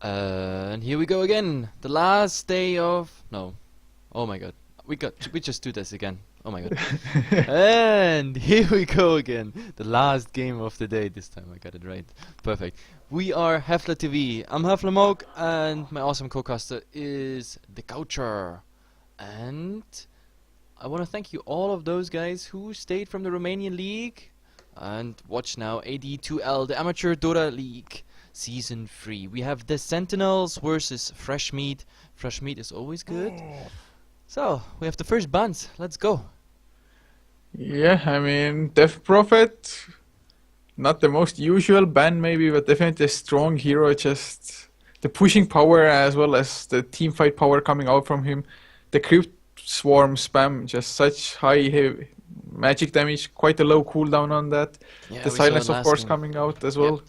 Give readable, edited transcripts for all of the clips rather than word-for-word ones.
And here we go again. The last day of no. Oh my god. We just do this again. Oh my god. And here we go again. The last game of the day. This time I got it right. Perfect. We are Heflatv. I'm Heflatv and my awesome co-caster is the Coucher. And I want to thank you all of those guys who stayed from the Romanian League and watch now AD2L, the Amateur Dota League. Season 3. We have the Sentinels versus Fresh Meat. Fresh Meat is always good. So, we have the first bans. Let's go. Yeah, I mean, Death Prophet, not the most usual ban maybe, but definitely a strong hero. Just the pushing power as well as the team fight power coming out from him. The Crypt Swarm spam, just such high heavy magic damage, quite a low cooldown on that. Yeah, the we saw silence it of last course game. coming out as well. Yep.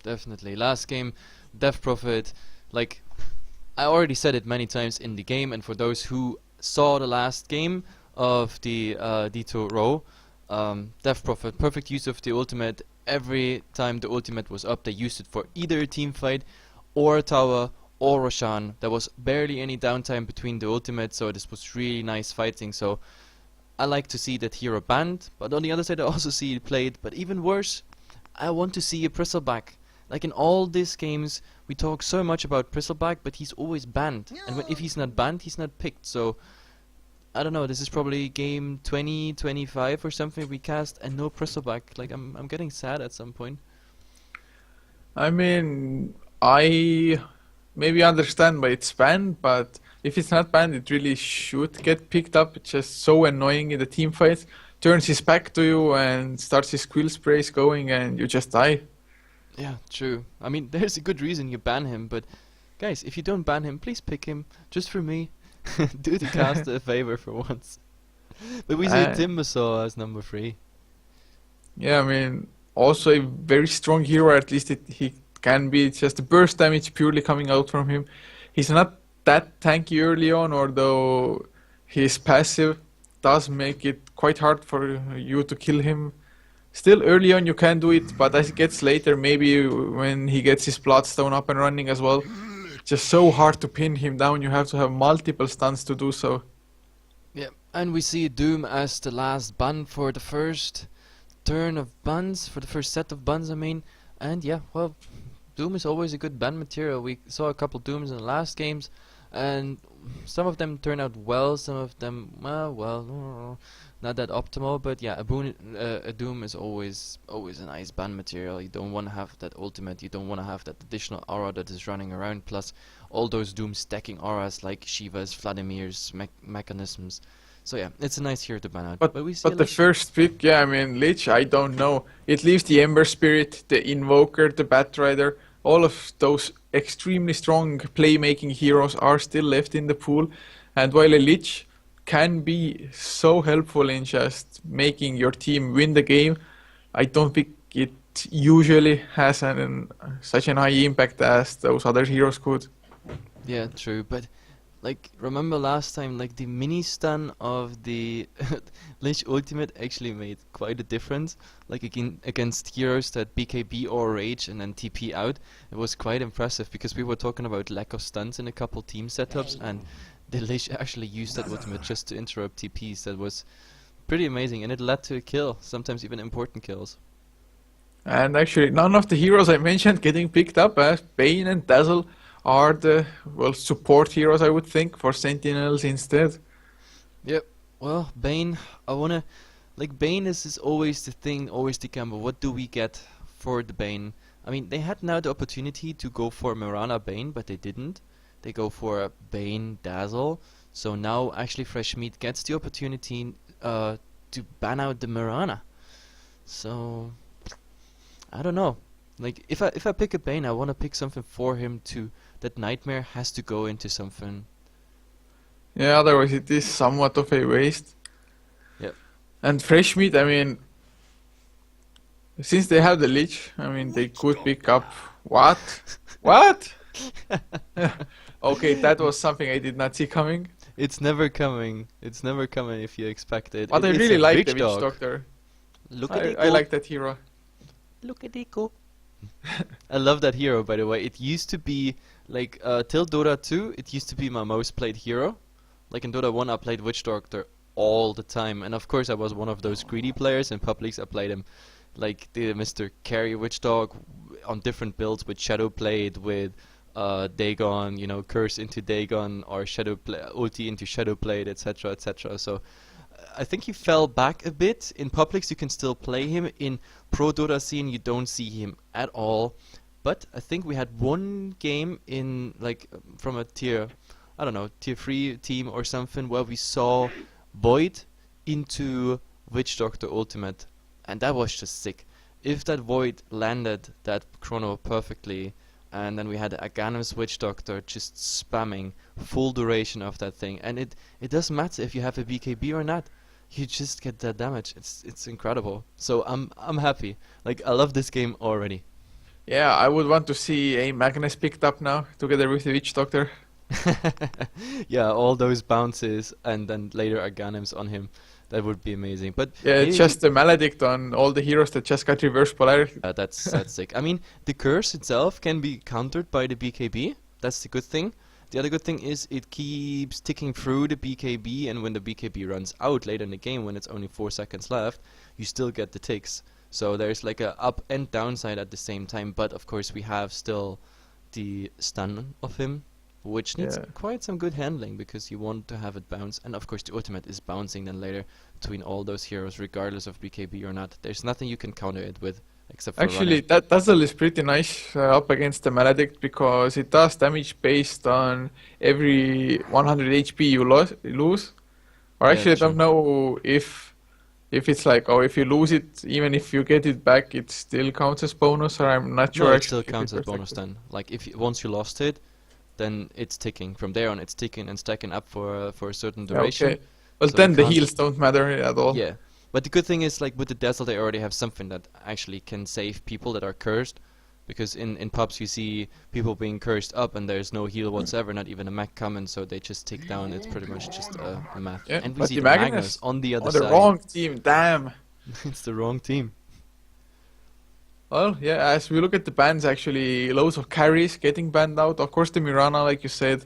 Definitely. Last game, Death Prophet, like, I already said it many times in the game, and for those who saw the last game of the AD2L, Death Prophet, perfect use of the ultimate. Every time the ultimate was up, they used it for either a team fight, or a tower, or Roshan. There was barely any downtime between the ultimate, so this was really nice fighting, so I like to see that hero banned, but on the other side I also see it played, but even worse, I want to see a Bristleback. Like in all these games, we talk so much about Bristleback, but he's always banned. And if he's not banned, he's not picked. So, I don't know, this is probably game 20, 25 or something we cast and no Bristleback. Like, I'm getting sad at some point. I mean, I maybe understand why it's banned, but if it's not banned, it really should get picked up. It's just so annoying in the team fight. Turns his back to you and starts his quill sprays going and you just die. Yeah, true. I mean, there's a good reason you ban him, but guys, if you don't ban him, please pick him. Just for me. Do the caster a favor for once. But we see Timbersaw as number 3. Yeah, I mean, also a very strong hero, at least he can be. It's just the burst damage purely coming out from him. He's not that tanky early on, although his passive does make it quite hard for you to kill him. Still early on you can do it, but as it gets later, maybe when he gets his Bloodstone up and running as well, just so hard to pin him down. You have to have multiple stuns to do so. Yeah, and we see Doom as the last ban for the first turn of bans, for the first set of bans I mean. And yeah, well, Doom is always a good ban material. We saw a couple Dooms in the last games, and some of them turn out well, some of them, well, not that optimal, but yeah, a Doom is always a nice ban material. You don't want to have that ultimate, you don't want to have that additional aura that is running around, plus all those Dooms stacking auras like Shiva's, Vladimir's, mechanisms. So yeah, it's a nice hero to ban out. But we see the first pick, yeah, I mean, Lich, I don't know. It leaves the Ember Spirit, the Invoker, the Batrider, all of those extremely strong playmaking heroes are still left in the pool. And while a Lich can be so helpful in just making your team win the game, I don't think it usually has such an high impact as those other heroes could. Yeah, true, but like, remember last time, like, the mini stun of the Lich ultimate actually made quite a difference. Like, against heroes that BKB or Rage and then TP out. It was quite impressive, because we were talking about lack of stuns in a couple team setups, and the Lich actually used that ultimate just to interrupt TPs. That was pretty amazing, and it led to a kill, sometimes even important kills. And actually, none of the heroes I mentioned getting picked up as Bane and Dazzle are the, well, support heroes, I would think, for Sentinels instead. Yep. Well, Bane, I wanna... Like, Bane is always the thing, always the gamble. What do we get for the Bane? I mean, they had now the opportunity to go for Mirana Bane, but they didn't. They go for Bane Dazzle. So now, actually, Fresh Meat gets the opportunity to ban out the Mirana. So... I don't know. Like, if I pick a Bane, I wanna pick something for him to... That Nightmare has to go into something. Yeah, otherwise it is somewhat of a waste. Yep. And Fresh Meat, I mean, since they have the Lich, I mean, they could pick up... What? What? Okay, that was something I did not see coming. It's never coming. It's never coming if you expect it. But I It's really a like Witch the Witch Dog. Doctor. Look at it I go. like that hero. Look at it go. I love that hero, by the way. It used to be Like till Dota 2, it used to be my most played hero. Like in Dota 1, I played Witch Doctor all the time, and of course I was one of those greedy players. In publics, I played him like the Mr. Carry Witch Dog on different builds with Shadow Blade, with Dagon, you know, Curse into Dagon, or ulti into Shadow Blade, etc., etc. So I think he fell back a bit. In publics, you can still play him. In pro Dota scene, you don't see him at all. But I think we had one game in like from a I don't know, tier 3 team or something, where we saw Void into Witch Doctor Ultimate, and that was just sick. If that Void landed that chrono perfectly, and then we had Aghanim's Witch Doctor just spamming full duration of that thing, and it doesn't matter if you have a BKB or not, you just get that damage. It's incredible. So I'm happy. Like, I love this game already. Yeah, I would want to see a Magnus picked up now together with the Witch Doctor. Yeah, all those bounces and then later Aghanim's on him. That would be amazing. But Yeah, it's just the Maledict on all the heroes that just got reverse polarity. that's sick. I mean, the curse itself can be countered by the BKB. That's the good thing. The other good thing is it keeps ticking through the BKB, and when the BKB runs out later in the game, when it's only 4 seconds left, you still get the ticks. So there's like a up and downside at the same time. But of course, we have still the stun of him, which needs quite some good handling, because you want to have it bounce. And of course the ultimate is bouncing then later between all those heroes, regardless of BKB or not. There's nothing you can counter it with, except for Actually, running. that Dazzle is pretty nice up against the Maledict, because it does damage based on every 100 HP you lose. Or Yeah, actually, I true. don't know if it's like, oh, if you lose it, even if you get it back, it still counts as bonus, or I'm not sure No, it actually still if counts it as works like bonus that. then. Like once you lost it, then it's ticking. From there on, it's ticking and stacking up for a certain Yeah, duration. okay. Well, So it then the can't. heals don't matter at all. Yeah, but the good thing is, like with the Dazzle, they already have something that actually can save people that are cursed. Because in pubs you see people being cursed up and there's no heal whatsoever, not even a mech coming, so they just tick down. It's pretty much just a math. Yeah, And we but see the the Magnus Magnus on the other on the side. wrong team, damn. It's the wrong team. Well, yeah, as we look at the bans, actually, loads of carries getting banned out. Of course, the Mirana, like you said,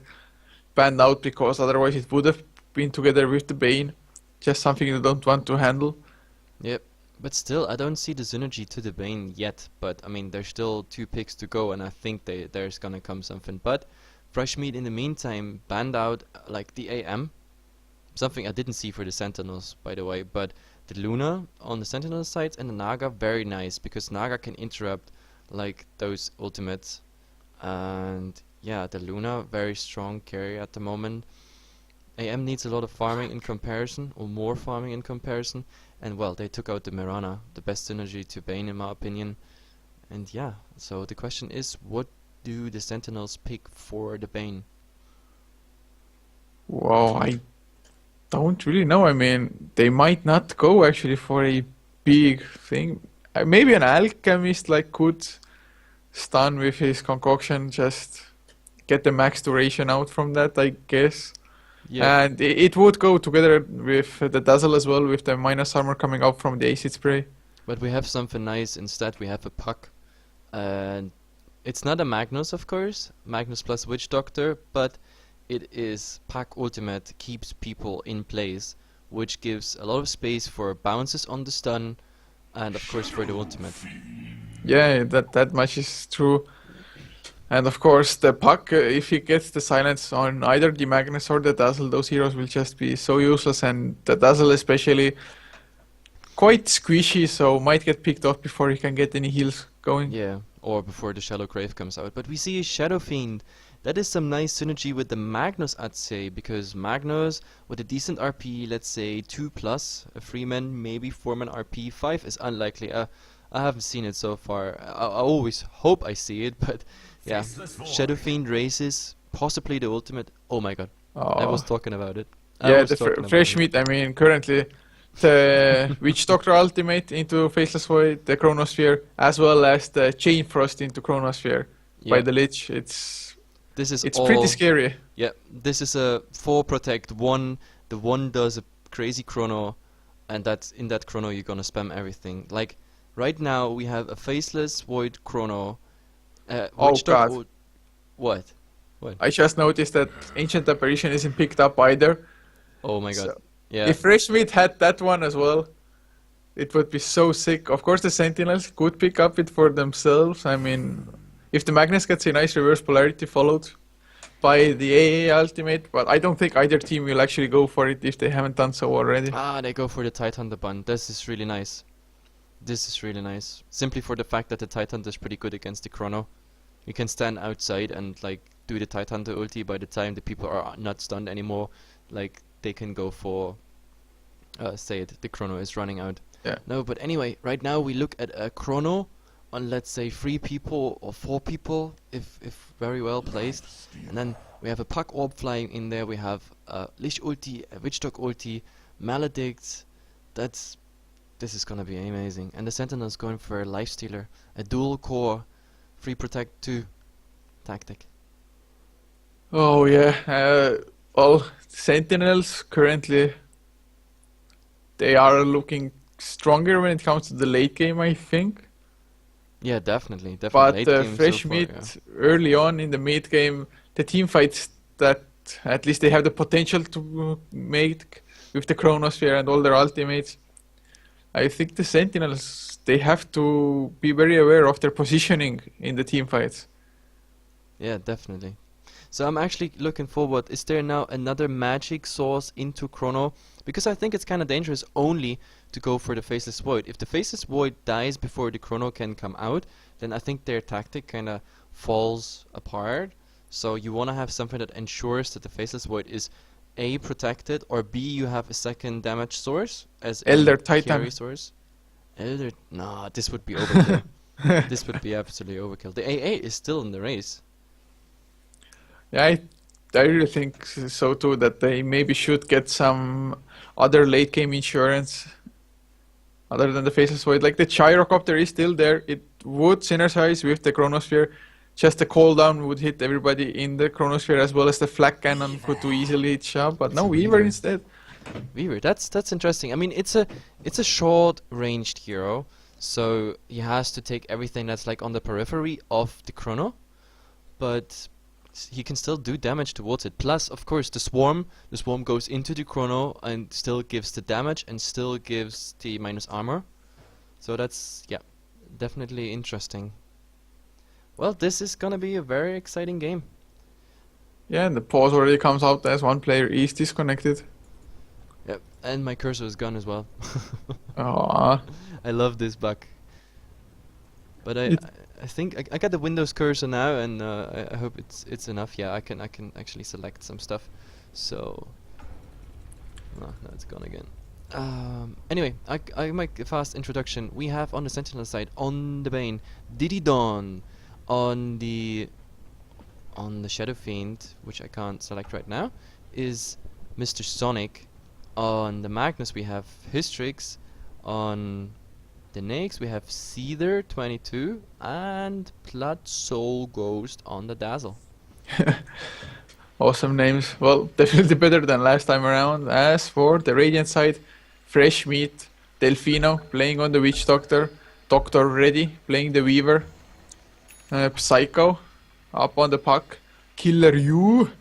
banned out because otherwise it would have been together with the Bane. Just something you don't want to handle. Yep. But still, I don't see the synergy to the Bane yet. But I mean, there's still 2 picks to go, and I think there's gonna come something. But Fresh Meat in the meantime banned out like the AM, something I didn't see for the Sentinels, by the way. But the Luna on the Sentinel sides and the Naga, very nice, because Naga can interrupt like those ultimates. And yeah, the Luna, very strong carry at the moment. AM needs a lot of farming in comparison, or more farming in comparison. And well, they took out the Mirana, the best synergy to Bane in my opinion. And yeah, so the question is, what do the Sentinels pick for the Bane? Wow, I don't really know. I mean, they might not go actually for a big thing. Maybe an alchemist like could stun with his concoction, just get the max duration out from that, I guess. Yeah, And it would go together with the Dazzle as well, with the minus armor coming out from the acid spray. but we have something nice instead. We have a Puck. And it's not a Magnus, of course, Magnus plus Witch Doctor, but it is Puck Ultimate, keeps people in place, which gives a lot of space for bounces on the stun, and of course for the ultimate. Yeah, that much is true. And of course, the Puck, if he gets the silence on either the Magnus or the Dazzle, those heroes will just be so useless. And the Dazzle especially quite squishy, so might get picked off before he can get any heals going. Yeah, or before the Shadow Grave comes out. But we see a Shadow Fiend. That is some nice synergy with the Magnus, I'd say, because Magnus with a decent RP, let's say 2 plus, a 3-man, maybe 4-man RP, 5 is unlikely. I haven't seen it so far. I always hope I see it, but yeah. Shadow Fiend races, possibly the ultimate. Oh my god, I was Oh, talking about it. I yeah, was the talking about fresh it. meat. I mean, currently the Witch Doctor ultimate into Faceless Void, the Chronosphere, as well as the Chain Frost into Chronosphere by Yeah, the Lich. It's this is pretty all. scary. Yeah, this is a 4 protect 1. The 1 does a crazy chrono, and that's in that chrono you're gonna spam everything. Like right now we have a Faceless Void chrono. Oh Witch God. Doctor. What? What? I just noticed that Ancient Apparition isn't picked up either. Oh my god. So Yeah. if Fresh Meat had that one as well, it would be so sick. Of course, the Sentinels could pick up it for themselves. I mean, if the Magnus gets a nice reverse polarity followed by the AA ultimate, but I don't think either team will actually go for it if they haven't done so already. Ah, they go for the Titan the bun. This is really nice. This is really nice. Simply for the fact that the Titan is pretty good against the Chrono. You can stand outside and like do the Titan ulti by the time the people are not stunned anymore. Like they can go for say it, the Chrono is running out. Yeah. No, but anyway, right now we look at a Chrono on let's say 3 people or 4 people if very well placed. And then we have a Puck Orb flying in there, we have a Lich ulti, a Witch Dog ulti, Maledict. This is gonna be amazing. And the Sentinel's going for a Lifestealer, a dual core, 3 protect 2 tactic. Oh yeah. Well, Sentinels currently they are looking stronger when it comes to the late game, I think. Yeah, definitely. But Late game so Fresh far, Meat yeah. early on in the mid game, the team fights that at least they have the potential to make with the Chronosphere and all their ultimates. I think the Sentinels they have to be very aware of their positioning in the team fights. Yeah, definitely. So I'm actually looking forward. Is there now another magic source into Chrono? Because I think it's kind of dangerous only to go for the Faceless Void. If the Faceless Void dies before the Chrono can come out, then I think their tactic kind of falls apart. So you want to have something that ensures that the Faceless Void is A, protected, or B, you have a second damage source as Elder a Titan. carry source. Elder... Nah, this would be overkill. This would be absolutely overkill. The AA is still in the race. Yeah, I really think so too, that they maybe should get some other late game insurance other than the Faceless Void. Like the Gyrocopter is still there. It would synergize with the Chronosphere. Just the cooldown would hit everybody in the Chronosphere as well as the Flak Cannon could do easily its job. But no, Weaver instead. Weaver, that's interesting. I mean, it's a short-ranged hero, so he has to take everything that's like on the periphery of the Chrono, but he can still do damage towards it. Plus, of course, the swarm goes into the Chrono and still gives the damage and still gives the minus armor. So that's, yeah, definitely interesting. Well, this is gonna be a very exciting game. Yeah, and the pause already comes out as one player is disconnected. Yep, and my cursor is gone as well. Aww. I love this bug. But I think I got the Windows cursor now, and I hope it's enough. Yeah, I can actually select some stuff. So no, it's gone again. Anyway, I make a fast introduction. We have on the Sentinel side, on the Bane, Diddy Dawn, on the Shadow Fiend, which I can't select right now, is Mr. Sonic. On the Magnus we have Hystrix. On the Nyx we have Seether 22 and Blood Soul Ghost on the Dazzle. Awesome names. Well, definitely better than last time around. As for the Radiant side, Fresh Meat, Delfino playing on the Witch Doctor, Doctor Ready playing the Weaver, Psycho up on the Puck, Killer You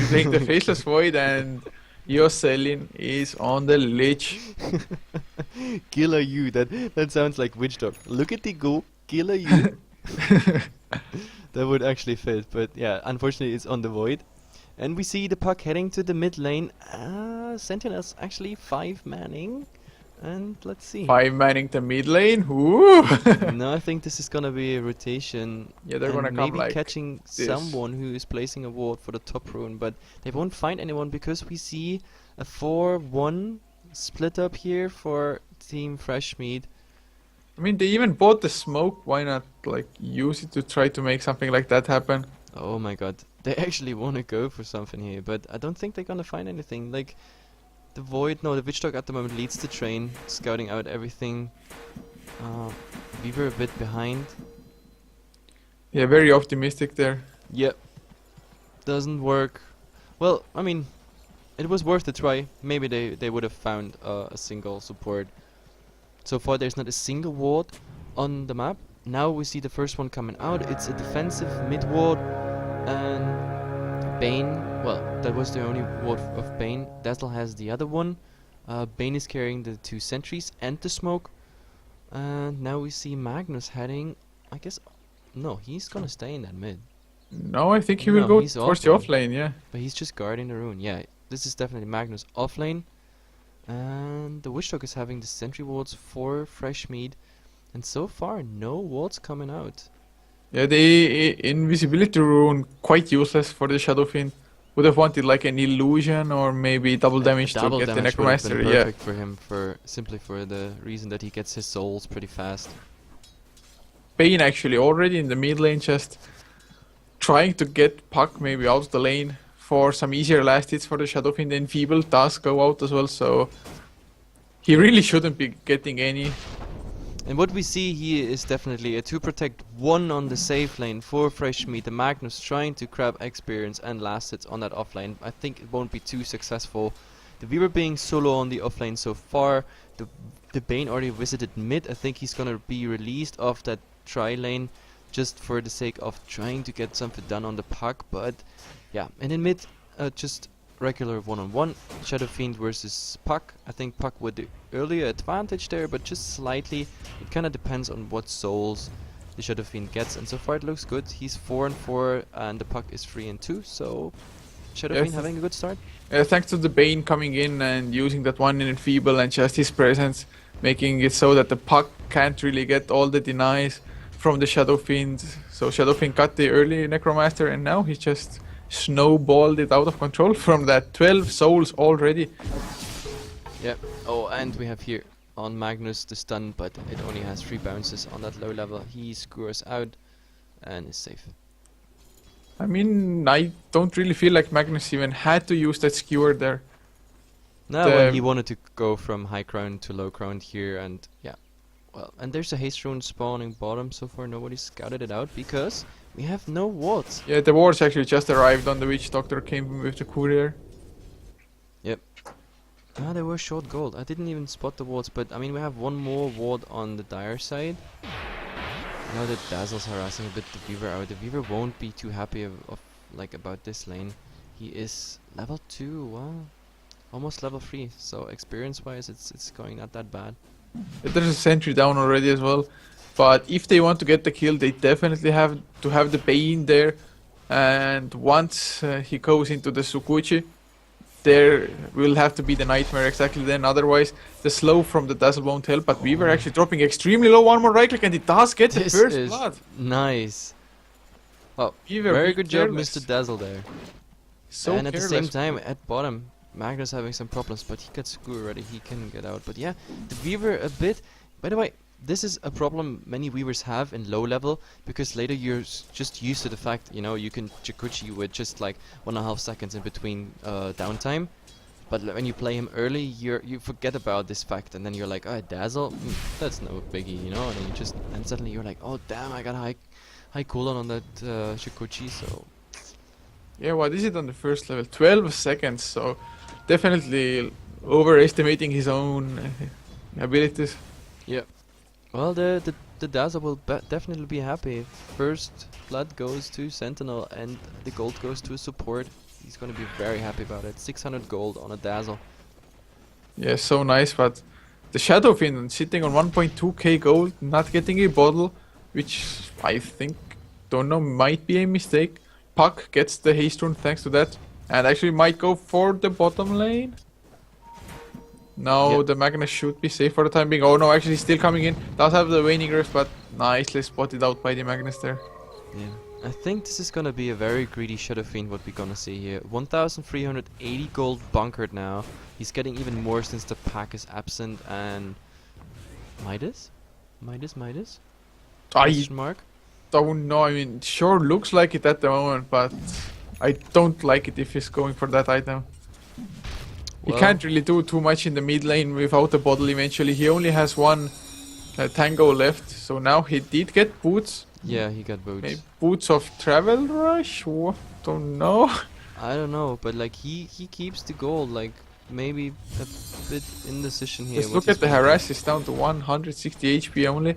playing the Faceless Void, and Yoselin is on the Lich. Killer you, that sounds like Witch Dog. Look at the go, Killer you. That would actually fit, but yeah, unfortunately it's on the Void. And we see the Puck heading to the mid lane. Sentinels actually 5-manning. And let's see. 5-manning the mid lane. Ooh. No, I think this is gonna be a rotation. Yeah, they're and gonna come maybe like catching this. someone who is placing a ward for the top rune, but they won't find anyone because we see a 4-1 split up here for Team Fresh Meat. I mean, they even bought the smoke. Why not like use it to try to make something like that happen? Oh my god, they actually want to go for something here, but I don't think they're gonna find anything. Like the Void, no, the Witch Dog at the moment leads the train, scouting out everything. Weaver a bit behind. Yeah, very optimistic there. Yep. Doesn't work. Well, I mean, it was worth a try. Maybe they would have found a single support. So far there's not a single ward on the map. Now we see the first one coming out. It's a defensive mid ward. And Bane, well, that was the only ward of Bane. Dazzle has the other one. Bane is carrying the 2 sentries and the smoke. And now we see Magnus heading, I guess, no, he's gonna stay in that mid. No, I think he No, will go he's towards the offlane. off lane, yeah. But he's just guarding the rune. Yeah, this is definitely Magnus offlane. And the Witch Dog is having the sentry wards for fresh meat. And so far, no wards coming out. Yeah, the invisibility rune quite useless for the Shadow Fiend. Would have wanted like an illusion or maybe double damage to Double get the damage would have been Necromancer. Yeah, perfect for him, simply for the reason that he gets his souls pretty fast. Bane actually already in the mid lane, just trying to get Puck maybe out of the lane for some easier last hits for the Shadow Fiend. And Feeble does go out as well, so he really shouldn't be getting any. And what we see here is definitely a 2 protect 1 on the safe lane for fresh meat. The Magnus trying to grab experience and last hits on that offlane. I think it won't be too successful. The Weaver being solo on the offlane so far. The Bane already visited mid. I think he's gonna be released off that tri lane just for the sake of trying to get something done on the Puck. But yeah, and in mid, just regular 1-on-1 Shadow Fiend versus Puck. I think Puck with the earlier advantage there, but just slightly. It kind of depends on what souls the Shadow Fiend gets, and so far it looks good. He's 4-4 and the Puck is 3-2, so Shadow Fiend having a good start. Thanks to the Bane coming in and using that 1 in Feeble and just his presence, making it so that the Puck can't really get all the denies from the Shadow Fiend. So Shadow Fiend got the early Necromancer and now he's just snowballed it out of control from that 12 souls already. Yeah. Oh, and we have here on Magnus the stun, but it only has 3 bounces on that low level. He scores out and is safe. I mean, I don't really feel like Magnus even had to use that skewer there. No, when he wanted to go from high ground to low ground here, and yeah. Well, and there's a haste rune spawning bottom. So far nobody's scouted it out because we have no wards. Yeah, the wards actually just arrived on the Witch Doctor, came with the courier. Yep. Ah, they were short gold. I didn't even spot the wards, but I mean we have one more ward on the dire side. Now that Dazzle's harassing a bit the Weaver out. The Weaver won't be too happy about this lane. He is level 2, wow. Almost level 3, so experience wise it's going not that bad. There's a sentry down already as well. But if they want to get the kill, they definitely have to have the Bane there. And once he goes into the Sukuchi, there will have to be the Nightmare exactly then. Otherwise, the slow from the Dazzle won't help. But Weaver actually dropping extremely low. One more right click and it does get the first blood. Nice. Oh, Weaver, very good job, careless. Mr. Dazzle there. So and at the same careless. time, at bottom, Magnus having some problems, but he got screwed already. He can get out. But yeah, the Weaver a bit. By the way, this is a problem many Weavers have in low level, because later you're just used to the fact, you know, you can Jikuchi with just like 1.5 seconds in between downtime. But when you play him early, you forget about this fact, and then you're like, oh, Dazzle, that's no biggie, you know. And then and suddenly you're like, oh damn, I got a high cooldown on that Jikuchi, so. Yeah, what is it on the first level? 12 seconds, so definitely overestimating his own abilities. Yeah. Well, the Dazzle will definitely be happy. First blood goes to Sentinel and the gold goes to a support. He's gonna be very happy about it. 600 gold on a Dazzle. Yeah, so nice, but the Shadow Fiend sitting on 1.2k gold, not getting a bottle, which I think, don't know, might be a mistake. Puck gets the haste rune thanks to that, and actually might go for the bottom lane. No, Yep. the Magnus should be safe for the time being. Oh no, actually still coming in. Does have the Waning Rift, but nicely spotted out by the Magnus there. Yeah. I think this is gonna be a very greedy Shadow Fiend, what we're gonna see here. 1,380 gold bunkered now. He's getting even more since the pack is absent, and Midas? Midas? Question mark? Don't know, I mean, sure looks like it at the moment, but I don't like it if he's going for that item. He Well, can't really do too much in the mid lane without the bottle eventually. He only has one tango left, so now he did get boots. yeah, he got boots. Maybe boots of travel rush? What? Don't know. I don't know, but like he keeps the gold, like maybe a bit indecision here. Just what look he's at the gonna do. harass, it's down to 160 HP only.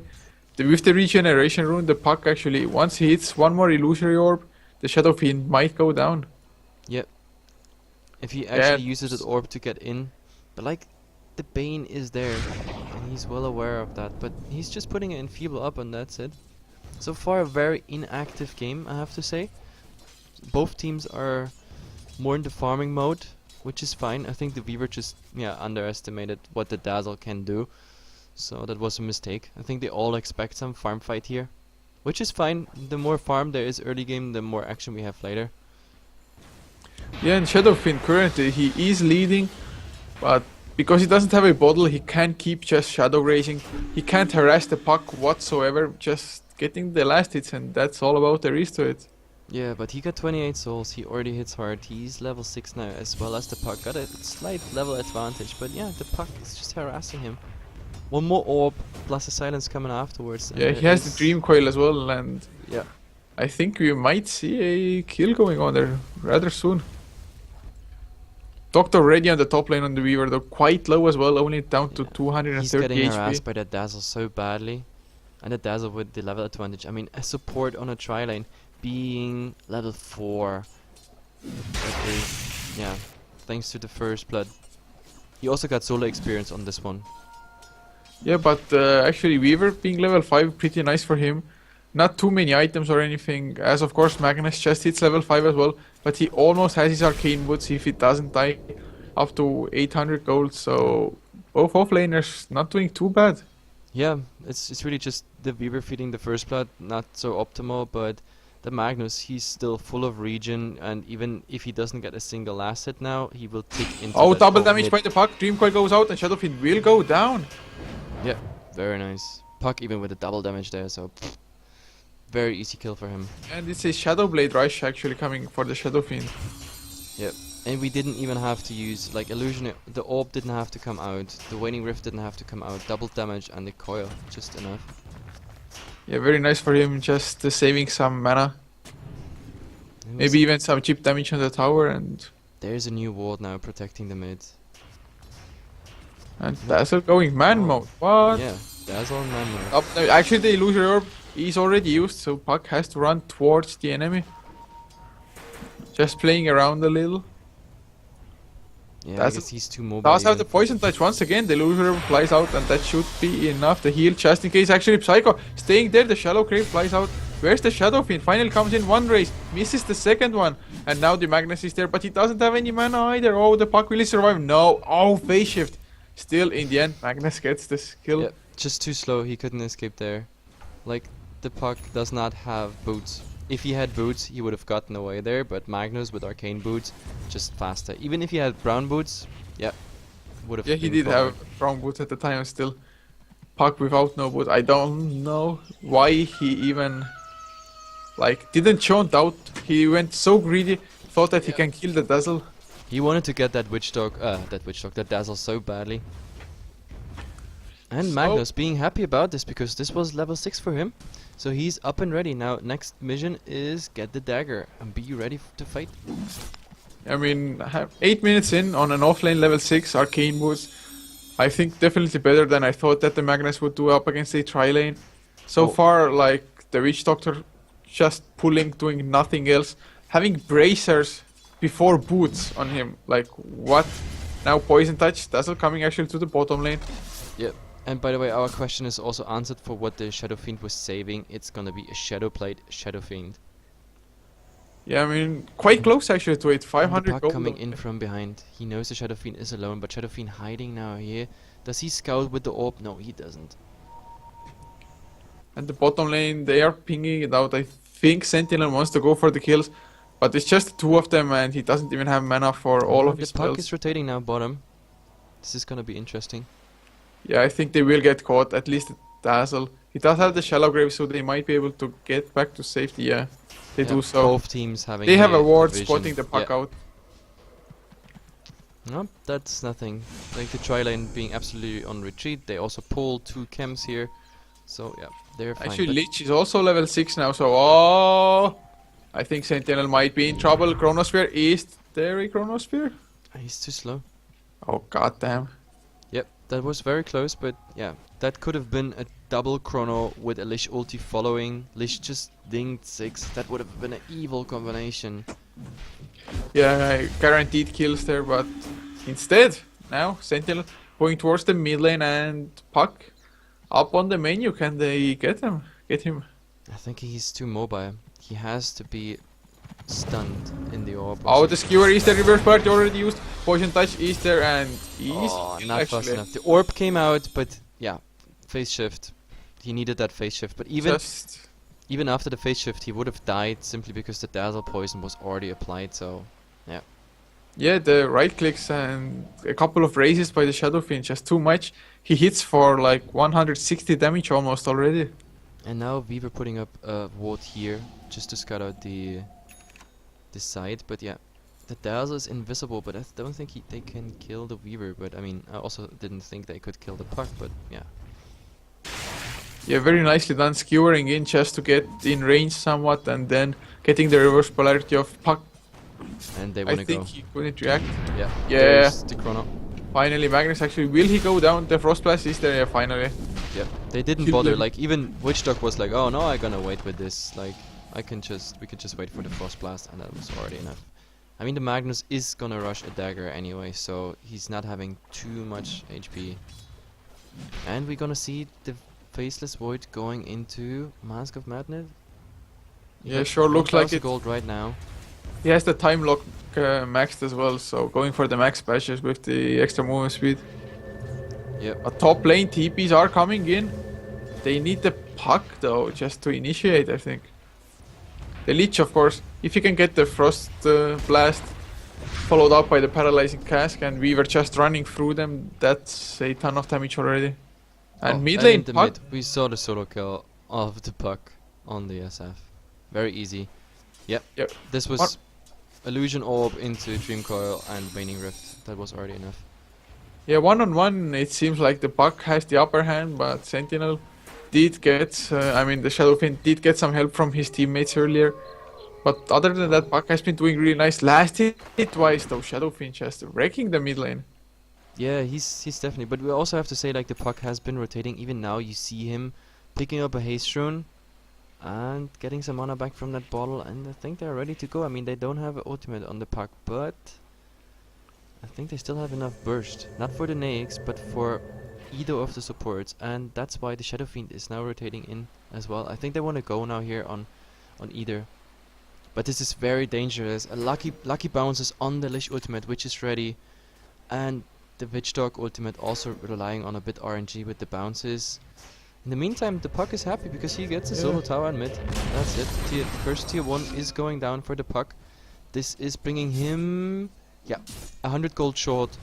With the regeneration rune, the Puck actually, once he hits one more illusory orb, the Shadow Fiend might go down. Yep. If he Yeah, actually uses the orb to get in, but like the Bane is there, and he's well aware of that. But he's just putting it in feeble up, and that's it. So far, a very inactive game, I have to say. Both teams are more in the farming mode, which is fine. I think the Weaver just underestimated what the Dazzle can do, so that was a mistake. I think they all expect some farm fight here, which is fine. The more farm there is early game, the more action we have later. Yeah, and Shadow Fiend currently he is leading, but because he doesn't have a bottle, he can't keep just shadow racing. He can't harass the puck whatsoever, just getting the last hits, and that's all about there is to it. Yeah, but he got 28 souls, he already hits hard, he's level 6 now, as well as the puck. Got a slight level advantage, but yeah, the puck is just harassing him. One more orb, plus a silence coming afterwards. Yeah, he has the Dream Coil as well, and yeah, I think we might see a kill going on there rather soon. Doctor already on the top lane on the Weaver, though quite low as well, only down to 230 he's getting HP. harassed by that Dazzle so badly. And the Dazzle with the level advantage. I mean, a support on a tri-lane being level 4. Okay, yeah, thanks to the first blood. He also got solo experience on this one. Yeah, but actually Weaver being level 5, pretty nice for him. Not too many items or anything, as of course Magnus just hits level 5 as well, but he almost has his arcane boots if he doesn't die, up to 800 gold, so both offlaners not doing too bad. Yeah, it's really just the Weaver feeding the first blood, not so optimal, but the Magnus, he's still full of regen, and even if he doesn't get a single last hit now, he will tick into Oh, that double gold damage hit. by the puck, Dream Coil goes out and Shadow Fiend will go down. Yeah, very nice. Puck even with the double damage there, so very easy kill for him. And it's a Shadow Blade Rush actually coming for the Shadow Fiend. Yep. And we didn't even have to use, like, Illusion, the Orb didn't have to come out, the Waning Rift didn't have to come out, double damage and the Coil, just enough. Yeah, very nice for him, just saving some mana. Maybe even some chip damage on the tower, and there's a new ward now protecting the mid. Dazzle going man mode. What? Yeah, Dazzle and man mode. Actually, the Illusion Orb is already used, so Puck has to run towards the enemy. Just playing around a little. Yeah, I guess he's too mobile. Does have even. the poison touch once again. The Illusion Orb flies out, and that should be enough to heal just in case. Actually, Psycho staying there. The Shallow Grave flies out. Where's the Shadow Fiend? Finally comes in one race, misses the second one, and now the Magnus is there, but he doesn't have any mana either. Oh, the Puck will he survive? No. Oh, phase shift. Still, in the end, Magnus gets this kill. Yeah, just too slow. He couldn't escape there. Like, the Puck does not have boots. If he had boots, he would have gotten away there, but Magnus with arcane boots, just faster. Even if he had brown boots, yeah, would have. Yeah, he been did have forward. brown boots at the time still. Puck without no boots. I don't know why he even didn't show out. He went so greedy, thought that he can kill the Dazzle. He wanted to get that that Dazzle so badly. And So- Magnus being happy about this because this was level 6 for him. So he's up and ready. Now next mission is get the dagger and be ready to fight. I mean, 8 minutes in on an offlane level 6 arcane boots. I think definitely better than I thought that the Magnus would do up against a tri-lane. So Oh. far, the Witch Doctor just pulling, doing nothing else. Having bracers before boots on him. Like, what? Now Poison Touch, Dazzle coming actually to the bottom lane. Yep. And by the way, our question is also answered for what the Shadow Fiend was saving. It's gonna be a Shadow Plate Shadow Fiend. Yeah, I mean, quite close actually to it. And the 500 Puck gold. coming in from behind. He knows the Shadow Fiend is alone, but Shadow Fiend hiding now here. Does he scout with the orb? No, he doesn't. And the bottom lane, they are pinging it out. I think Sentinel wants to go for the kills, but it's just two of them, and he doesn't even have mana for all of The his Puck spells. is rotating now bottom. This is gonna be interesting. Yeah, I think they will get caught, at least Dazzle. He does have the Shallow Grave, so they might be able to get back to safety, yeah. They Yeah, do so. Both teams having. They have a ward vision. spotting the Puck Yeah. out. No, that's nothing. Like the tri-lane being absolutely on retreat. They also pull 2 chems here. So yeah, they're fine. Actually, but Lich is also level 6 now, so I think Sentinel might be in trouble. Chronosphere, is there a Chronosphere? he's too slow. Oh, goddamn. Yep. that was very close, but yeah, that could have been a double chrono with a Lich ulti following. Lich just dinged 6. That would have been an evil combination. Yeah, guaranteed kills there, but instead, now Sentinel going towards the mid lane and Puck up on the menu. Can they get him? Get him? I think he's too mobile. He has to be stunned in the orb. Oh, the skewer is there, reverse party already used. Poison touch is there, and he's not fast enough. The orb came out, but yeah, phase shift. He needed that phase shift, but even after the phase shift, he would have died simply because the dazzle poison was already applied. So, yeah. Yeah, the right clicks and a couple of raises by the Shadowfiend, just too much. He hits for like 160 damage almost already. And now Weaver putting up a ward here just to scout out the side, but yeah, the dazzle is invisible, but I don't think they can kill the Weaver. But I mean, I also didn't think they could kill the Puck, but yeah. Yeah, very nicely done, skewering in just to get in range somewhat, and then getting the reverse polarity of Puck. And they I want to go. think he couldn't react. Yeah. Yeah. There's the chrono. Finally, Magnus actually, will he go down? The Frost Blast is there, yeah, finally. Yep. They didn't Killed bother. him. Like even Witchdog was like, "Oh no, I'm gonna wait with this. Like we can just wait for the Frost Blast," and that was already enough. I mean, the Magnus is gonna rush a dagger anyway, so he's not having too much HP. And we're gonna see the Faceless Void going into Mask of Madness. Yeah, sure looks like it. Gold right now. He has the time lock maxed as well, so going for the max bashes with the extra movement speed. Yep. But top lane TPs are coming in. They need the Puck though, just to initiate, I think. The Leech, of course, if you can get the Frost Blast followed up by the Paralyzing Cask and we were just running through them, that's a ton of damage already. And mid lane the Puck. mid, we saw the solo kill of the Puck on the SF. Very easy. Yep. This was Illusion Orb into Dream Coil and Waning Rift. That was already enough. Yeah, one-on-one, it seems like the Puck has the upper hand, but Sentinel did get, I mean, the Shadowfiend did get some help from his teammates earlier. But other than that, Puck has been doing really nice. Last hit twice though, Shadowfiend just wrecking the mid lane. Yeah, he's definitely. But we also have to say, like, the Puck has been rotating. Even now, you see him picking up a Haste Rune and getting some mana back from that bottle, and I think they're ready to go. I mean, they don't have an ultimate on the Puck, but I think they still have enough burst. Not for the Naix, but for either of the supports, and that's why the Shadowfiend is now rotating in as well. I think they want to go now here on either. But this is very dangerous. A lucky bounces on the Lich ultimate, which is ready, and the Witchdog ultimate also relying on a bit RNG with the bounces. In the meantime, the Puck is happy because he gets a solo tower in mid. That's it. First tier 1 is going down for the Puck. This is bringing him, 100 gold short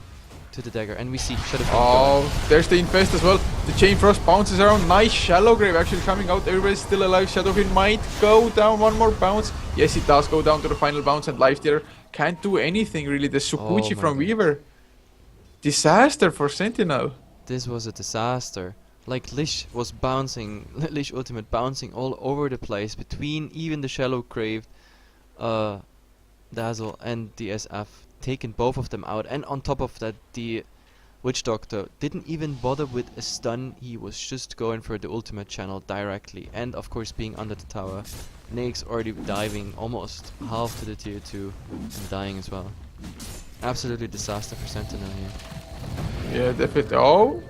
to the dagger, and we see Shadowfiend. Oh, there's the Infest as well. The Chain Frost bounces around. Nice Shallow Grave actually coming out. Everybody's still alive. Shadowfiend might go down one more bounce. Yes, it does go down to the final bounce, and Lifestealer can't do anything really. The Sukuchi from Weaver. Disaster for Sentinel. This was a disaster. Like, Lich was bouncing, Lich ultimate bouncing all over the place between even the Shallow Grave, Dazzle and the SF, taking both of them out. And on top of that, the Witch Doctor didn't even bother with a stun. He was just going for the ultimate channel directly. And of course, being under the tower, Naix already diving almost half to the tier 2 and dying as well. Absolutely disaster for Sentinel here. Yeah, definitely. Oh,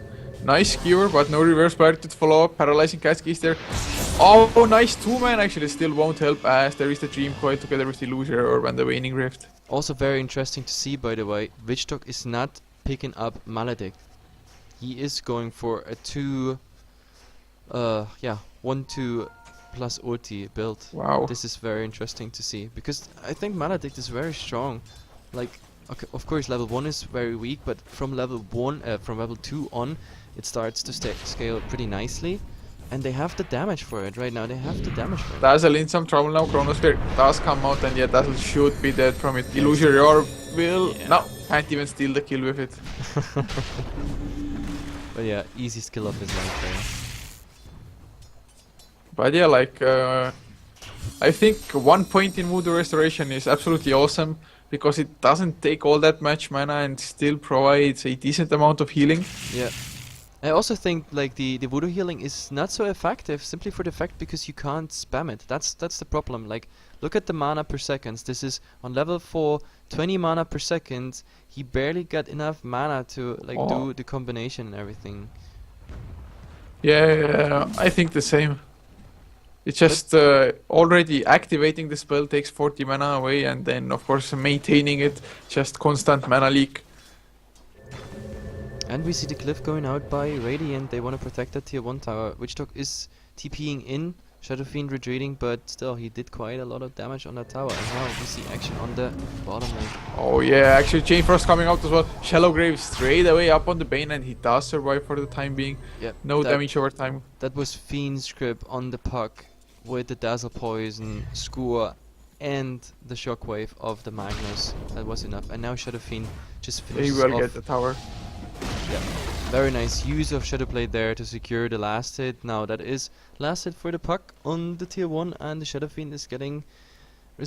nice skewer, but no reverse polarity to follow up. Paralyzing Cask is there. Oh, nice 2-man actually still won't help as there is the Dream Coil together with the Illusory Orb and the Waning Rift. Also very interesting to see, by the way, Witchdog is not picking up Maledict. He is going for a 1-2 plus ulti build. Wow. This is very interesting to see, because I think Maledict is very strong. Like, okay, of course level 1 is very weak, but from level 2 on, it starts to scale pretty nicely. And they have the damage for it right now. They have the damage for it. Dazzle in some trouble now. Chronosphere does come out, and yeah, Dazzle should be dead from it. Illusory Orb will... No, can't even steal the kill with it. But yeah, easy skill of his life there. But yeah, like... I think 1 point in Voodoo Restoration is absolutely awesome. because it doesn't take all that much mana and still provides a decent amount of healing. Yeah. I also think like the voodoo healing is not so effective simply for the fact because you can't spam it. That's the problem. Like look at the mana per second. This is on level 4, 20 mana per second. He barely got enough mana to like do the combination and everything. Yeah, I think the same. It's just already activating the spell takes 40 mana away, and then of course maintaining it, just constant mana leak. And we see the cliff going out by Radiant. They want to protect that tier 1 tower. Witchdog is TPing in. Shadow Fiend retreating, but still he did quite a lot of damage on that tower. And now we see action on the bottom lane. Oh yeah, actually Chain Frost coming out as well. Shallow Grave straight away up on the Bane, and he does survive for the time being. Yep, No damage over time. That was Fiend's grip on the puck with the Dazzle Poison, Skewer, and the Shockwave of the Magnus. That was enough. And now Shadow Fiend just He finishes will off. get the tower. Yeah, very nice use of Shadowblade there to secure the last hit. Now that is last hit for the puck on the tier 1, and the Shadow Fiend is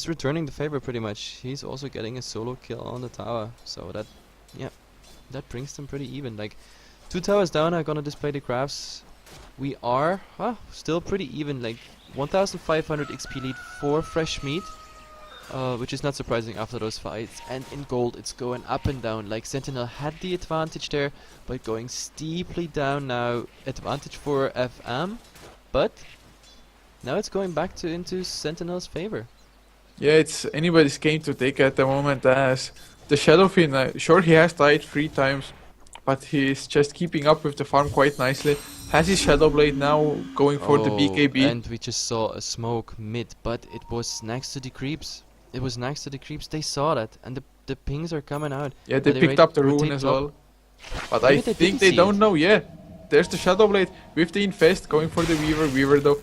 returning the favor pretty much. He's also getting a solo kill on the tower, so that brings them pretty even. Like 2 towers down are gonna display the graphs. We are still pretty even, like 1500 XP lead for Fresh Meat. Which is not surprising after those fights. And in gold it's going up and down. Like Sentinel had the advantage there, but going steeply down now. Advantage for FM, but now it's going back into Sentinel's favor. Yeah, it's anybody's game to take at the moment, as the Shadow Fiend, sure he has died 3 times, but he's just keeping up with the farm quite nicely. Has his Shadow Blade now going for the BKB. And we just saw a smoke mid, but it was next to the creeps. It was next to the creeps. They saw that, and the pings are coming out. Yeah, they picked up the rune as well. But I think they don't know. Yeah, there's the Shadow Blade with the Infest going for the Weaver. Weaver though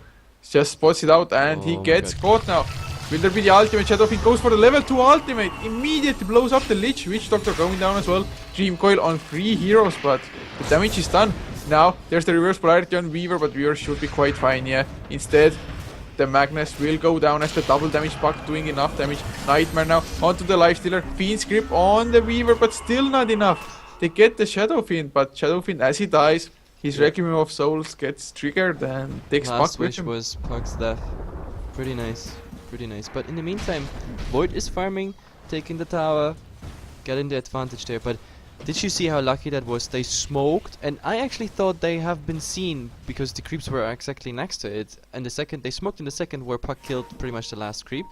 just spots it out, and he gets caught now. Will there be the ultimate? Shadow Fiend goes for the level 2 ultimate. Immediately blows up the Lich. Witch Doctor going down as well. Dream Coil on 3 heroes, but the damage is done. Now there's the reverse polarity on Weaver, but Weaver should be quite fine. Yeah. Instead, the Magnus will go down as the double damage puck doing enough damage. Nightmare now onto the Lifestealer. Fiend's grip on the Weaver, but still not enough. They get the Shadow Fiend, but Shadow Fiend, as he dies, his Requiem of Souls gets triggered and takes puck Last with wish him. was Puck's death. Pretty nice. Pretty nice. But in the meantime, Void is farming, taking the tower, getting the advantage there. But did you see how lucky that was? They smoked, and I actually thought they have been seen because the creeps were exactly next to it. And the second they smoked in the second where Puck killed pretty much the last creep.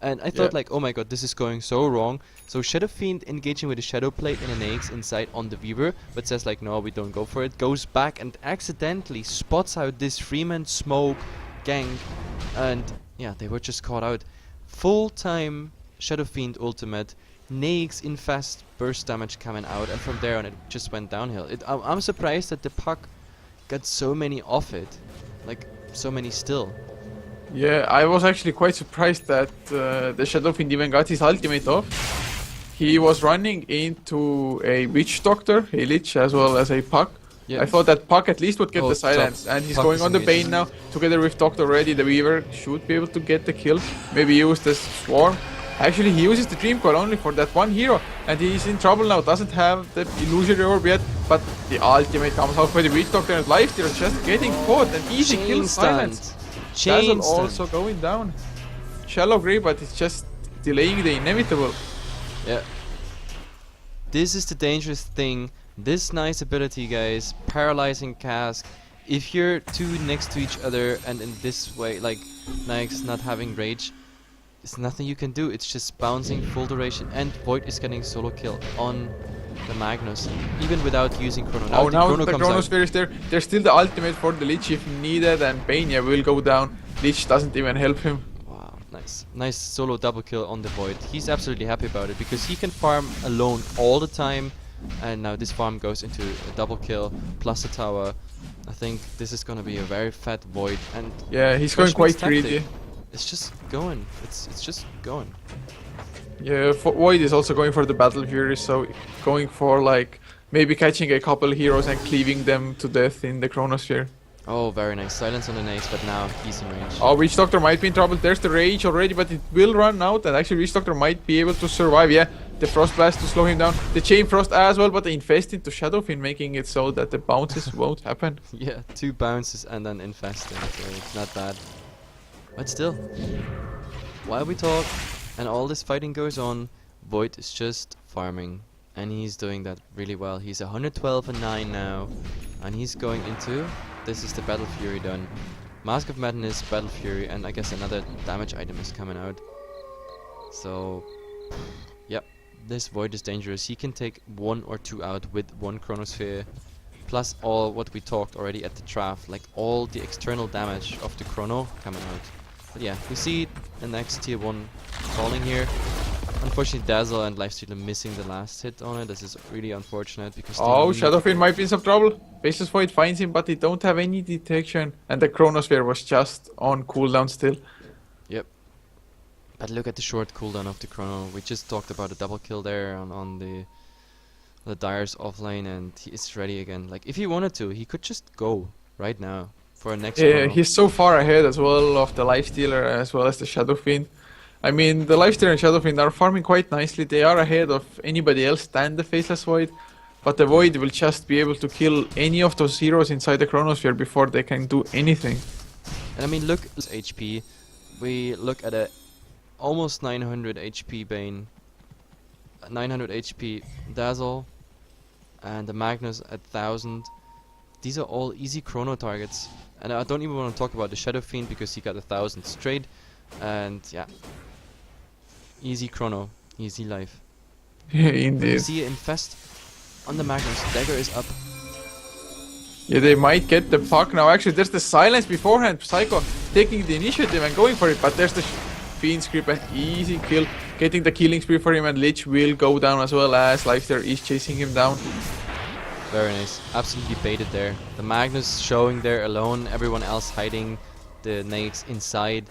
And I thought like, oh my god, this is going so wrong. So Shadow Fiend engaging with a Shadow Plate and an AX inside on the Weaver, but says like, no, we don't go for it. Goes back and accidentally spots out this Freeman smoke gang, and yeah, they were just caught out. Full time Shadow Fiend ultimate. Naix Infest burst damage coming out, and from there on it just went downhill. I'm surprised that the Puck got so many off it, like so many still. Yeah, I was actually quite surprised that the Shadow Fiend even got his ultimate off. He was running into a Witch Doctor, a Lich, as well as a Puck. Yeah. I thought that Puck at least would get Oh, the silence, and he's Puck going is on the amazing. Bane now, together with Doctor already. The Weaver should be able to get the kill, maybe use the Swarm. Actually, he uses the Dream Coil only for that one hero, and he's in trouble now. Doesn't have the Illusory Orb yet, but the ultimate comes out for the Witch Doctor, and Lifestealer just getting caught. An easy kill silence. Dazzle also going down. Shallow Grave, but it's just delaying the inevitable. Yeah. This is the dangerous thing. This nice ability, guys, paralyzing cask. If you're 2 next to each other and in this way, like Nyx not having rage, there's nothing you can do. It's just bouncing full duration, and Void is getting solo kill on the Magnus, even without using Chrono. Now the comes out. Chronosphere is there. There's still the ultimate for the Lich if needed, and Bania will go down. Lich doesn't even help him. Wow, nice solo double kill on the Void. He's absolutely happy about it because he can farm alone all the time, and now this farm goes into a double kill plus a tower. I think this is gonna be a very fat Void, and Yeah, he's going quite tactic. greedy. It's just going. It's just going. Yeah, Void is also going for the Battle Fury, so going for like maybe catching a couple heroes and cleaving them to death in the Chronosphere. Oh, very nice. Silence on the nades, but now he's in range. Oh, Witch Doctor might be in trouble. There's the rage already, but it will run out. And actually, Witch Doctor might be able to survive. Yeah, the Frost Blast to slow him down. The Chain Frost as well, but the Infest into Shadowfin, making it so that the bounces won't happen. Yeah, 2 bounces and then infesting, so it's not bad. But still, while we talk and all this fighting goes on, Void is just farming. And he's doing that really well. He's 112 and 9 now. And he's going into... This is the Battle Fury done. Mask of Madness, Battle Fury, and I guess another damage item is coming out. So... Yep, this Void is dangerous. He can take 1 or 2 out with 1 Chronosphere. Plus all what we talked already at the draft. Like all the external damage of the Chrono coming out. But yeah, we see the next tier 1 falling here. Unfortunately, Dazzle and Lifestealer missing the last hit on it. This is really unfortunate because... Oh, Shadowfin might be in some trouble. Faceless Void finds him, but they don't have any detection. And the Chronosphere was just on cooldown still. Yep. But look at the short cooldown of the Chrono. We just talked about a double kill there on the Dyer's offlane, and he is ready again. Like, if he wanted to, he could just go right now for a next Yeah, Chrono. he's so far ahead as well of the Lifestealer as well as the Shadowfin. I mean, the Lifestealer and Shadowfin are farming quite nicely. They are ahead of anybody else than the Faceless Void. But the Void will just be able to kill any of those heroes inside the Chronosphere before they can do anything. And I mean, look at this HP. We look at a almost 900 HP Bane, 900 HP Dazzle, and the Magnus at 1000. These are all easy Chrono targets. And I don't even want to talk about the Shadow Fiend because he got 1000 straight. And yeah, easy Chrono, easy life. Yeah, You indeed. see Infest on the Magnus. Dagger is up. Yeah, they might get the puck now. Actually, there's the silence beforehand. Psycho taking the initiative and going for it. But there's the Fiend's Grip, an easy kill. Getting the killing spree for him, and Lich will go down as well as Lifestealer is chasing him down. Very nice. Absolutely baited there. The Magnus showing there alone. Everyone else hiding the nades inside.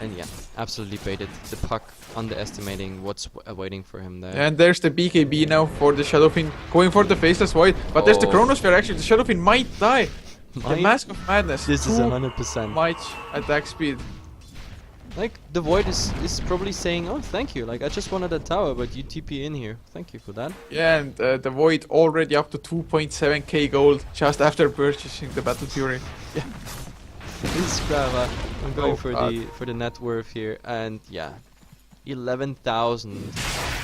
And yeah, absolutely baited. The puck underestimating what's awaiting for him there. And there's the BKB now for the Shadowfin, going for the Faceless Void. But there's the Oh. Chronosphere actually. The Shadowfin might die. The Might? Mask of Madness. This is too 100%. much attack speed. Like, the Void is probably saying, oh, thank you. Like, I just wanted a tower, but you TP in here. Thank you for that. Yeah, and the Void already up to 2.7k gold just after purchasing the Battle Fury. This Grava, I'm going Oh, for the net worth here, and yeah, 11,000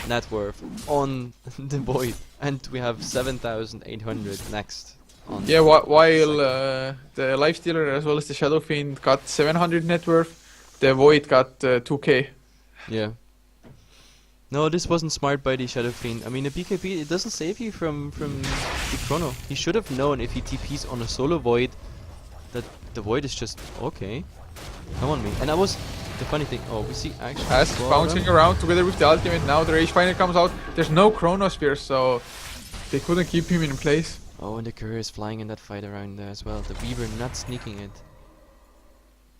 net worth on the Void, and we have 7,800 next. On Yeah, while the Lifestealer as well as the Shadowfiend got 700 net worth, the Void got 2k. Yeah. No, this wasn't smart by the Shadow Fiend. I mean, the BKB, it doesn't save you from the Chrono. He should have known if he TPs on a solo Void that the Void is just okay. Come on me. And that was the funny thing. Oh, we see actually As bouncing around together with the ultimate. Now the Rage Finder comes out. There's no Chronosphere, so they couldn't keep him in place. Oh, and the Courier is flying in that fight around there as well. The Weaver not sneaking it.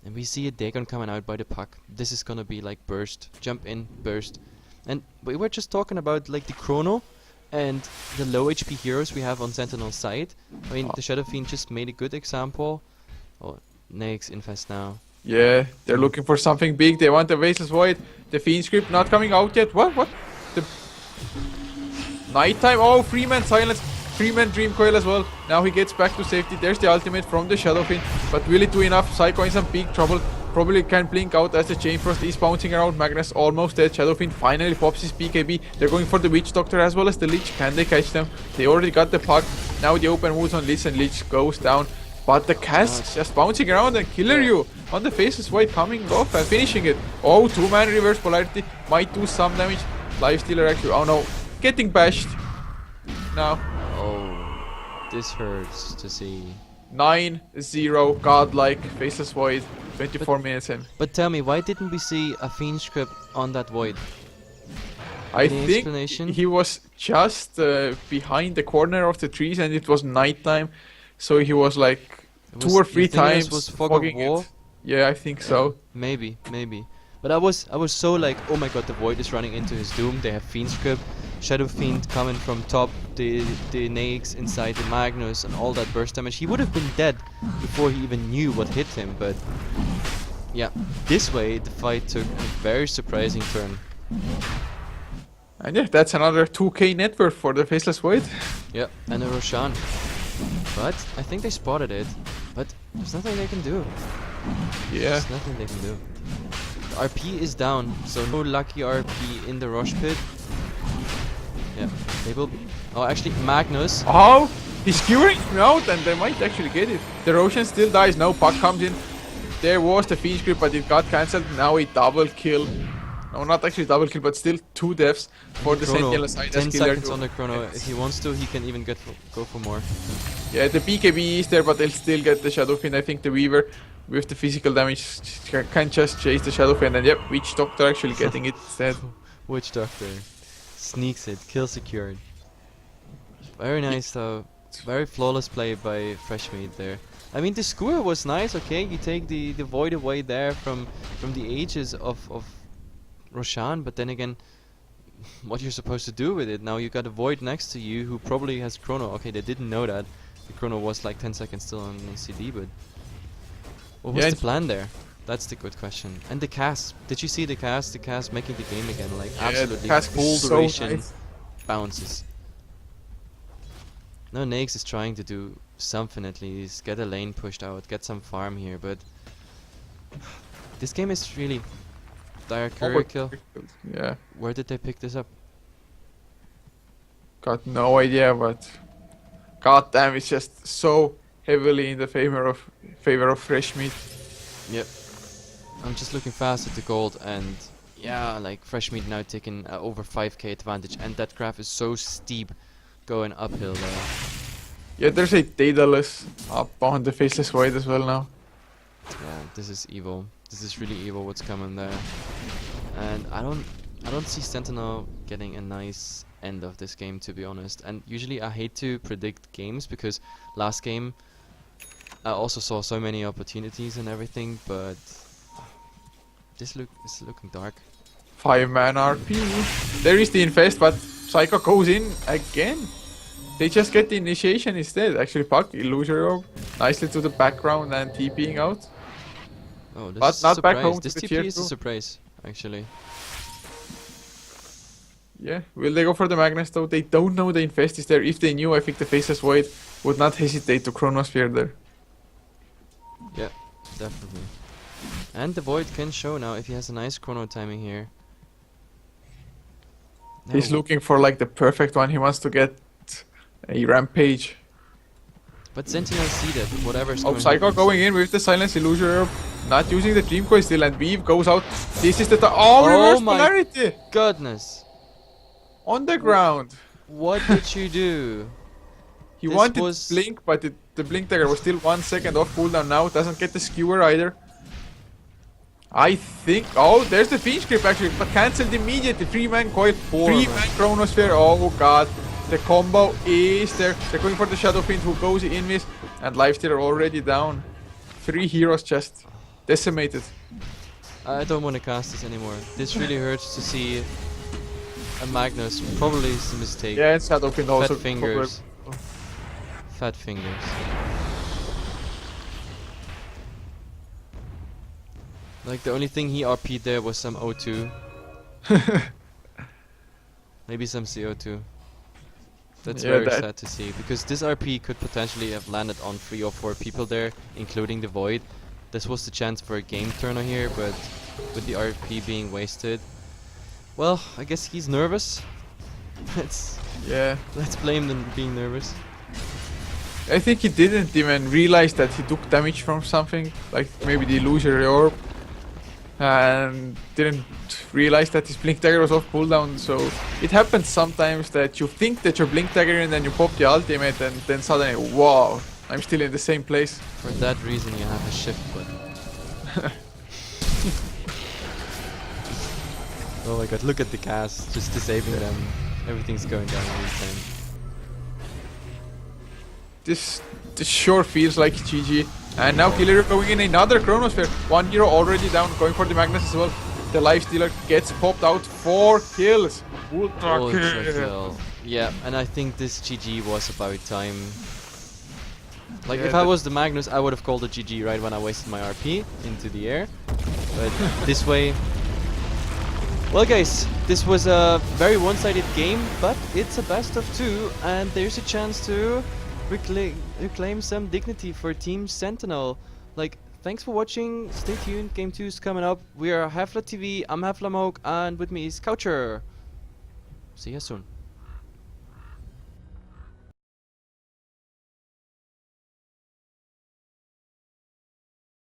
And we see a Dagon coming out by the puck. This is gonna be like burst. Jump in, burst. And we were just talking about like the Chrono and the low HP heroes we have on Sentinel's side. I mean, the Shadow Fiend just made a good example. Oh, Naix Infest now. Yeah, they're looking for something big. They want the Faceless Void. The Fiend script not coming out yet. What? The nighttime. Oh, Freeman silence. Freeman Dream Coil as well. Now he gets back to safety. There's the ultimate from the Shadow Fiend. But will it do enough? Psycho in some big trouble. Probably can blink out as the Chain Frost is bouncing around. Magnus almost dead. Shadow Fiend finally pops his BKB. They're going for the Witch Doctor as well as the Lich. Can they catch them? They already got the puck. Now the open moves on Lich and Lich goes down. But the Cask just bouncing around and Killer You on the Faceless Void coming off and finishing it. Oh, 2-man reverse polarity might do some damage. Lifestealer actually, oh no, getting bashed. Now Oh, this hurts to see. 9-0 godlike Faceless Void. 24 minutes in. But tell me, why didn't we see a Fiend script on that Void? I Any think explanation? he was just behind the corner of the trees and it was nighttime. So he was like It two was- or three you think this times was fog of fogging war? it. Yeah, I think so. Maybe. But I was so like, oh my god, the Void is running into his doom. They have Fiend script. Shadow Fiend coming from top, the Naix inside the Magnus and all that burst damage. He would have been dead before he even knew what hit him, but yeah, this way the fight took a very surprising turn. And yeah, that's another 2k net worth for the Faceless Void. Yeah, and a Roshan. But I think they spotted it, but there's nothing they can do. Yeah. There's nothing they can do. The RP is down, so no lucky RP in the rush pit. Yeah, they will. Oh, actually, Magnus. Oh, he's skewering him out and they might actually get it. The Roshan still dies. No, Puck comes in. There was the Fiend Grip, but it got cancelled. Now a double kill. No, not actually double kill, but still 2 deaths for the Sentinel side. 10 seconds on the chrono. If he wants to, he can even go for more. Yeah, the BKB is there, but they'll still get the Shadow Fiend. I think the Weaver with the physical damage can just chase the Shadow Fiend. And yep, Witch Doctor actually getting it instead. Witch Doctor sneaks it, kill secured. Very nice though. Very flawless play by Fresh Meat there. I mean, the skewer was nice, okay? You take the Void away there from the ages of Roshan, but then again, what you're supposed to do with it? Now you got a Void next to you who probably has Chrono. Okay, they didn't know that. The Chrono was like 10 seconds still on CD, but what was the plan there? That's the good question. And the cast. Did you see the cast? The cast making the game again, like absolutely full duration bounces. No, Naix is trying to do something at least. Get a lane pushed out, get some farm here, but this game is really dire courier kill. Yeah. Where did they pick this up? Got no idea, but goddamn, it's just so heavily in the favor of Fresh Meat. Yep. I'm just looking fast at the gold, and yeah, like Fresh Meat now taking over 5k advantage, and that graph is so steep going uphill there. Yeah, there's a Daedalus up on the Faceless Void as well now. Yeah, this is evil. This is really evil what's coming there. And I don't see Sentinel getting a nice end of this game, to be honest. And usually I hate to predict games because last game I also saw so many opportunities and everything, but this is looking dark. 5-man RP. There is the infest, but Psycho goes in again. They just get the initiation instead. Actually, Puck, Illusory Orb, nicely to the background and TPing out. Oh, this But is not a back surprise. home This to the TP tier is a 2. surprise, actually. Yeah, will they go for the Magnus though? They don't know the infest is there. If they knew, I think the Faceless Void would not hesitate to Chronosphere there. Yeah, definitely. And the Void can show now if he has a nice chrono timing here. He's No, looking for like the perfect one. He wants to get a Rampage. but Sentinels see that whatever's Oh, going Psycho on. going in with the Silence Illusory Orb. Not using the Dream Coil still, and Weave goes out. This is the reverse my polarity! Goodness, On the ground. what did you do? He This wanted was- Blink, but the Blink Dagger was still 1 second off cooldown now. Doesn't get the skewer either. I think... Oh, there's the Fiend Grip actually, but cancelled immediately. 3-man coil, 3-man Chronosphere. Oh god. The combo is there. They're going for the Shadow Fiend who goes in with, and Lifestealer already down. 3 heroes just decimated. I don't want to cast this anymore. This really hurts to see a Magnus. Probably is a mistake. Yeah, and Shadow Fiend also. Fat fingers. Fat fingers. Like the only thing he RP'd there was some O2. Maybe some CO2. That's Yeah, very that- sad to see, because this RP could potentially have landed on 3 or 4 people there, including the Void. This was the chance for a game turner here, but with the RP being wasted, well, I guess he's nervous. Yeah. Let's blame them being nervous. I think he didn't even realize that he took damage from something, like maybe the Illusory Orb, and didn't realize that his Blink Dagger was off cooldown. So it happens sometimes that you think that you're Blink Dagger and then you pop the ultimate and then suddenly, wow, I'm still in the same place. For that reason you have a shift button. Oh my god, look at the cast, just disabling them. Everything's going down all the time. This sure feels like GG. And now Killer going in another Chronosphere. 1 hero already down, going for the Magnus as well. The lifestealer gets popped out. 4 kills. Ultra Ultra kill. kill. Yeah, and I think this GG was about time. Like, Yeah, if I was the Magnus, I would have called it GG right when I wasted my RP into the air. But this way... Well guys, this was a very one-sided game, but it's a best of 2, and there's a chance to reclaim some dignity for Team Sentinel. Like, thanks for watching, stay tuned, Game 2 is coming up. We are Heflatv, I'm Heflatv, and with me is Coucher. See you soon.